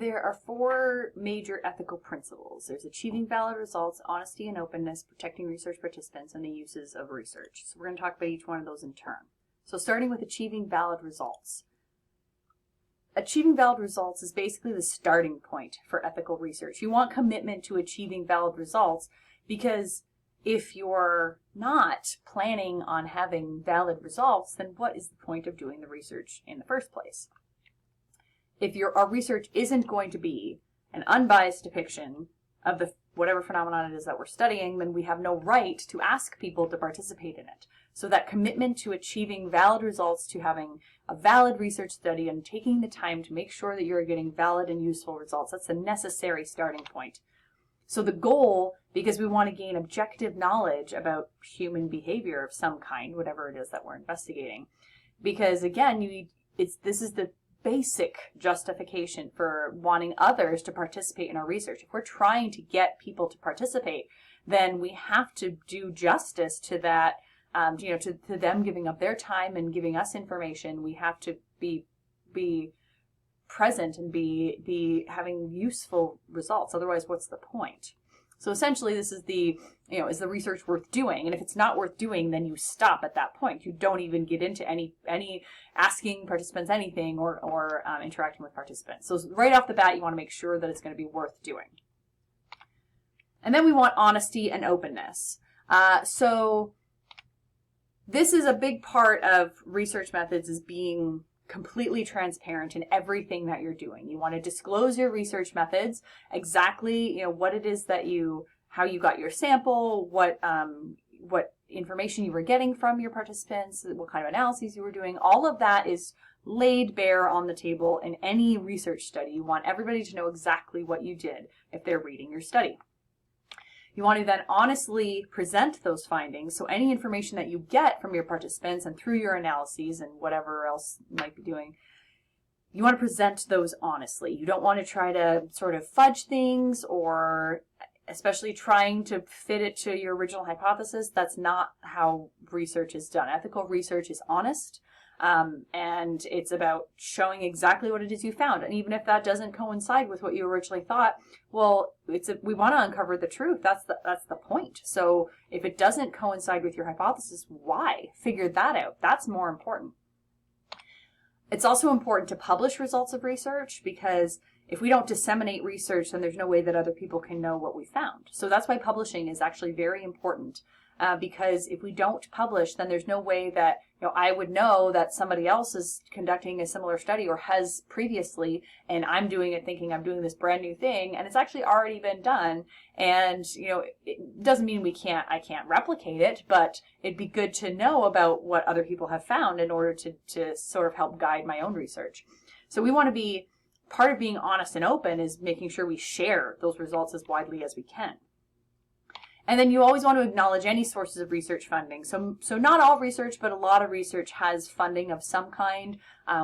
There are four major ethical principles. There's achieving valid results, honesty and openness, protecting research participants, and the uses of research. So we're going to talk about each one of those in turn. So starting with achieving valid results. Achieving valid results is basically the starting point for ethical research. You want commitment to achieving valid results because if you're not planning on having valid results, then what is the point of doing the research in the first place? If our research isn't going to be an unbiased depiction of the whatever phenomenon it is that we're studying, then we have no right to ask people to participate in it. So that commitment to achieving valid results, to having a valid research study and taking the time to make sure that you're getting valid and useful results, that's a necessary starting point. So the goal, because we want to gain objective knowledge about human behavior of some kind, whatever it is that we're investigating, because again, this is the basic justification for wanting others to participate in our research. If we're trying to get people to participate, then we have to do justice to that, to them giving up their time and giving us information. We have to be present and be having useful results. Otherwise, what's the point? So essentially, this is is the research worth doing? And if it's not worth doing, then you stop at that point. You don't even get into any asking participants anything or interacting with participants. So right off the bat, you want to make sure that it's going to be worth doing. And then we want honesty and openness. So this is a big part of research methods, is being completely transparent in everything that you're doing. You want to disclose your research methods, exactly what it is that how you got your sample, what information you were getting from your participants, what kind of analyses you were doing. All of that is laid bare on the table in any research study. You want everybody to know exactly what you did if they're reading your study. You want to then honestly present those findings. So any information that you get from your participants and through your analyses and whatever else you might be doing, you want to present those honestly. You don't want to try to sort of fudge things, or especially trying to fit it to your original hypothesis. That's not how research is done. Ethical research is honest, and it's about showing exactly what it is you found. And even if that doesn't coincide with what you originally thought, well, we want to uncover the truth. That's the point. So if it doesn't coincide with your hypothesis, why? Figure that out. That's more important. It's also important to publish results of research, because if we don't disseminate research, then there's no way that other people can know what we found. So that's why publishing is actually very important, because if we don't publish, then there's no way that I would know that somebody else is conducting a similar study or has previously, and I'm doing it thinking I'm doing this brand new thing, and it's actually already been done. And it doesn't mean I can't replicate it, but it'd be good to know about what other people have found in order to sort of help guide my own research. So we want to be, part of being honest and open is making sure we share those results as widely as we can. And then you always want to acknowledge any sources of research funding. So not all research, but a lot of research has funding of some kind,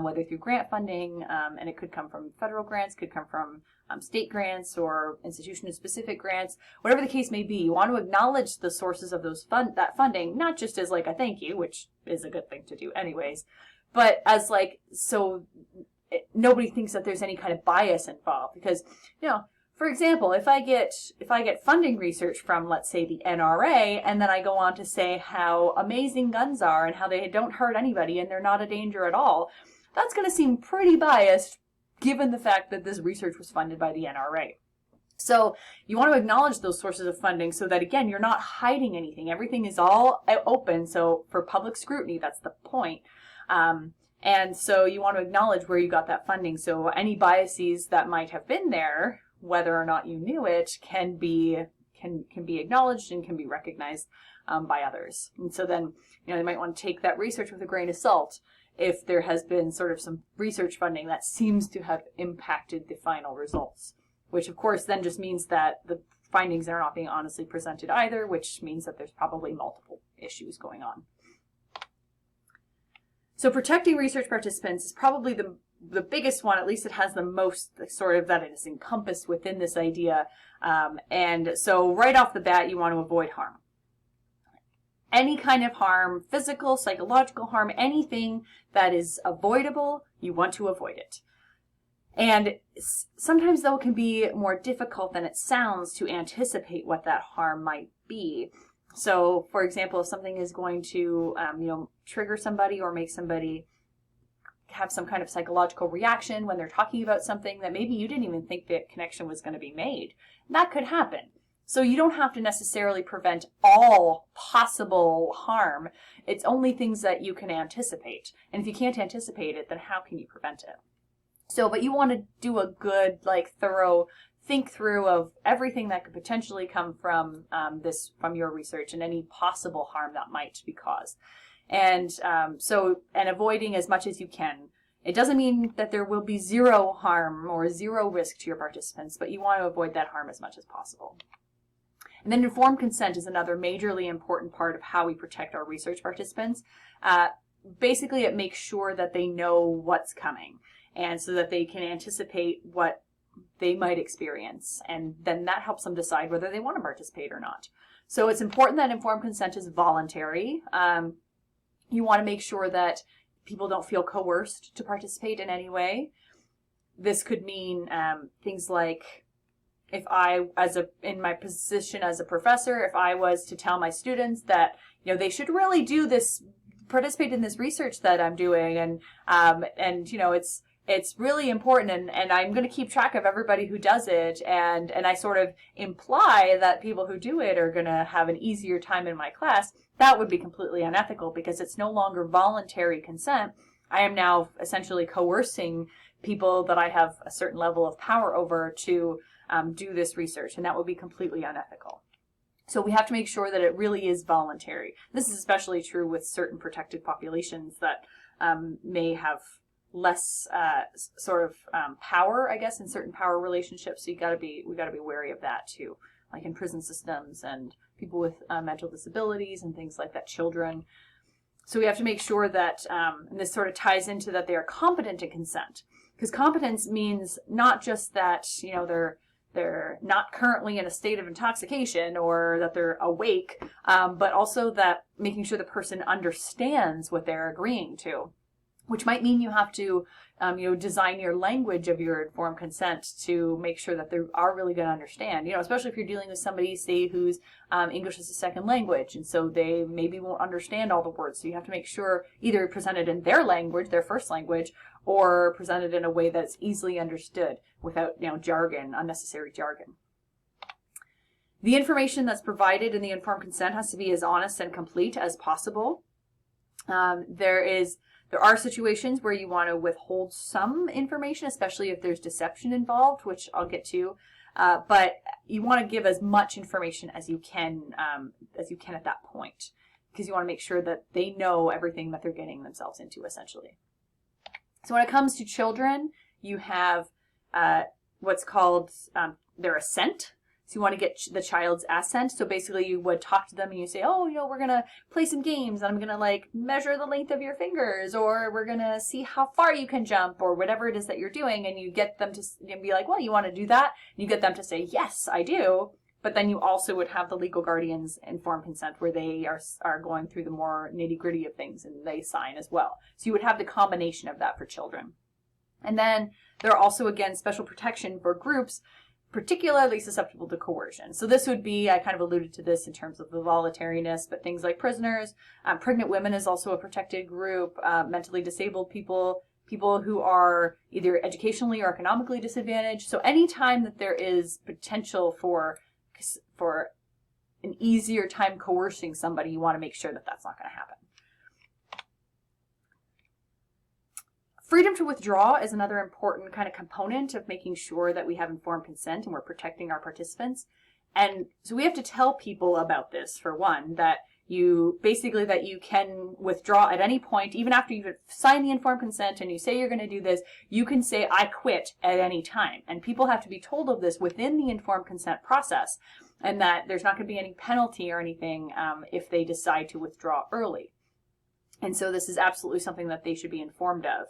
whether through grant funding, and it could come from federal grants, could come from state grants or institution-specific grants. Whatever the case may be, you want to acknowledge the sources of that funding, not just as like a thank you, which is a good thing to do anyways, but as nobody thinks that there's any kind of bias involved. Because for example, if I get funding research from, let's say, the NRA, and then I go on to say how amazing guns are and how they don't hurt anybody and they're not a danger at all, that's going to seem pretty biased given the fact that this research was funded by the NRA. So you want to acknowledge those sources of funding so that, again, you're not hiding anything. Everything is all open. So for public scrutiny, that's the point. And so you want to acknowledge where you got that funding. So any biases that might have been there, whether or not you knew it, can be acknowledged and can be recognized by others. And so then, they might want to take that research with a grain of salt if there has been sort of some research funding that seems to have impacted the final results, which of course then just means that the findings are not being honestly presented either, which means that there's probably multiple issues going on. So protecting research participants is probably the biggest one. At least it has the most sort of that it is encompassed within this idea. And so right off the bat, you want to avoid harm. Any kind of harm, physical, psychological harm, anything that is avoidable, you want to avoid it. And sometimes, though, it can be more difficult than it sounds to anticipate what that harm might be. So, for example, if something is going to, trigger somebody or make somebody have some kind of psychological reaction when they're talking about something that maybe you didn't even think the connection was going to be made, that could happen. So you don't have to necessarily prevent all possible harm. It's only things that you can anticipate. And if you can't anticipate it, then how can you prevent it? So, but you want to do a good, thorough think through of everything that could potentially come from from your research and any possible harm that might be caused. And and avoiding as much as you can. It doesn't mean that there will be zero harm or zero risk to your participants, but you want to avoid that harm as much as possible. And then informed consent is another majorly important part of how we protect our research participants. Basically, it makes sure that they know what's coming, and so that they can anticipate what they might experience. And then that helps them decide whether they want to participate or not. So it's important that informed consent is voluntary. You want to make sure that people don't feel coerced to participate in any way. This could mean things like, if I, in my position as a professor, if I was to tell my students that, they should really participate in this research that I'm doing, and it's really important, and I'm going to keep track of everybody who does it, and I sort of imply that people who do it are going to have an easier time in my class, that would be completely unethical, because it's no longer voluntary consent. I am now essentially coercing people that I have a certain level of power over to do this research, and that would be completely unethical. So we have to make sure that it really is voluntary. This is especially true with certain protected populations that may have less power, I guess, in certain power relationships. So we got to be wary of that too, like in prison systems and people with mental disabilities and things like that, children. So we have to make sure that, and this sort of ties into that, they are competent to consent, because competence means not just that they're not currently in a state of intoxication or that they're awake, but also that making sure the person understands what they're agreeing to, which might mean you have to design your language of your informed consent to make sure that they are really going to understand, especially if you're dealing with somebody, say, who's English as a second language, and so they maybe won't understand all the words. So you have to make sure either presented in their language, their first language, or presented in a way that's easily understood without, jargon, unnecessary jargon. The information that's provided in the informed consent has to be as honest and complete as possible. There are situations where you want to withhold some information, especially if there's deception involved, which I'll get to. But you want to give as much information as you can at that point, because you want to make sure that they know everything that they're getting themselves into, essentially. So when it comes to children, you have what's called their assent. So you want to get the child's assent. So basically you would talk to them and you say, we're going to play some games, and I'm going to measure the length of your fingers, or we're going to see how far you can jump, or whatever it is that you're doing. And you get them to be like, well, you want to do that? And you get them to say, yes, I do. But then you also would have the legal guardians informed consent, where they are going through the more nitty gritty of things, and they sign as well. So you would have the combination of that for children. And then there are also, again, special protection for groups particularly susceptible to coercion. So this would be, I kind of alluded to this in terms of the voluntariness, but things like prisoners, pregnant women is also a protected group, mentally disabled people, people who are either educationally or economically disadvantaged. So anytime that there is potential for an easier time coercing somebody, you want to make sure that that's not going to happen. Freedom to withdraw is another important kind of component of making sure that we have informed consent and we're protecting our participants. And so we have to tell people about this, for one, that you can withdraw at any point, even after you've signed the informed consent and you say you're going to do this, you can say, I quit at any time. And people have to be told of this within the informed consent process, and that there's not going to be any penalty or anything if they decide to withdraw early. And so this is absolutely something that they should be informed of.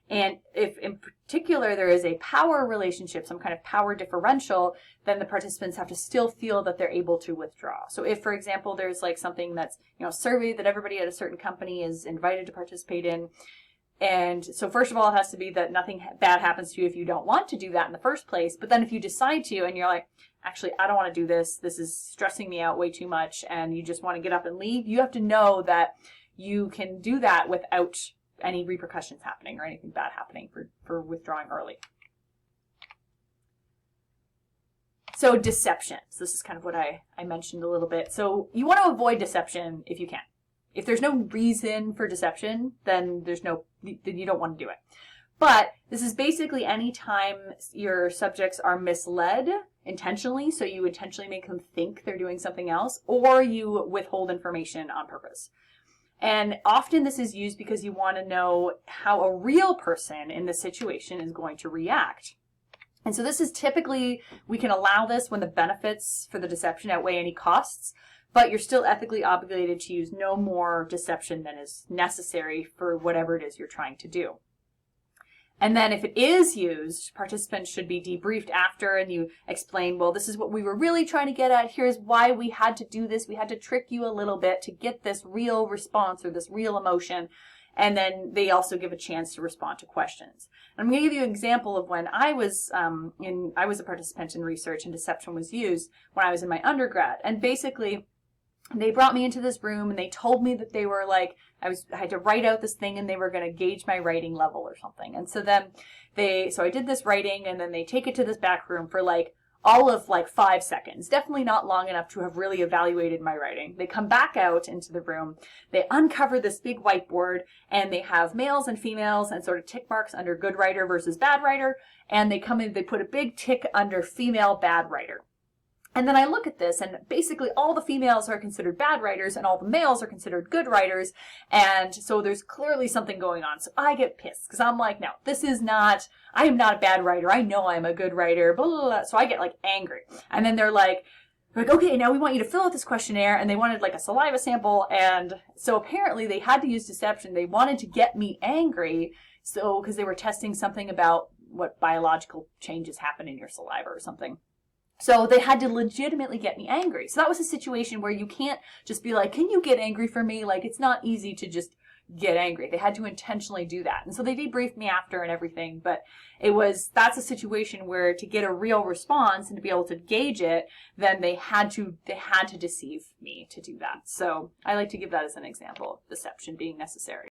And if in particular there is a power relationship, some kind of power differential, then the participants have to still feel that they're able to withdraw. So if, for example, there's something that's, a survey that everybody at a certain company is invited to participate in, And so first of all, it has to be that nothing bad happens to you if you don't want to do that in the first place. But then if you decide to and you're like, actually, I don't want to do this, this is stressing me out way too much, and you just want to get up and leave, you have to know that you can do that without any repercussions happening or anything bad happening for withdrawing early. So deception. So this is kind of what I mentioned a little bit. So you want to avoid deception if you can. If there's no reason for deception, then you don't want to do it. But this is basically any time your subjects are misled intentionally, so you intentionally make them think they're doing something else, or you withhold information on purpose. And often this is used because you want to know how a real person in the situation is going to react. And so this is typically, we can allow this when the benefits for the deception outweigh any costs, but you're still ethically obligated to use no more deception than is necessary for whatever it is you're trying to do. And then if it is used, participants should be debriefed after, and you explain, well, this is what we were really trying to get at. Here's why we had to do this. We had to trick you a little bit to get this real response or this real emotion. And then they also give a chance to respond to questions. And I'm going to give you an example of when I was a participant in research and deception was used when I was in my undergrad. And basically, they brought me into this room and they told me that they were like, I had to write out this thing and they were going to gauge my writing level or something. And so then so I did this writing, and then they take it to this back room for all of 5 seconds. Definitely not long enough to have really evaluated my writing. They come back out into the room. They uncover this big whiteboard, and they have males and females and sort of tick marks under good writer versus bad writer. And they come in, they put a big tick under female bad writer. And then I look at this, and basically all the females are considered bad writers and all the males are considered good writers. And so there's clearly something going on. So I get pissed because I'm like, no, I am not a bad writer. I know I'm a good writer. Blah, blah, blah. So I get angry. And then they're like, okay, now we want you to fill out this questionnaire. And they wanted a saliva sample. And so apparently they had to use deception. They wanted to get me angry. So, because they were testing something about what biological changes happen in your saliva or something. So they had to legitimately get me angry. So that was a situation where you can't just be like, can you get angry for me? It's not easy to just get angry. They had to intentionally do that. And so they debriefed me after and everything. But that's a situation where to get a real response and to be able to gauge it, then they had to deceive me to do that. So I like to give that as an example of deception being necessary.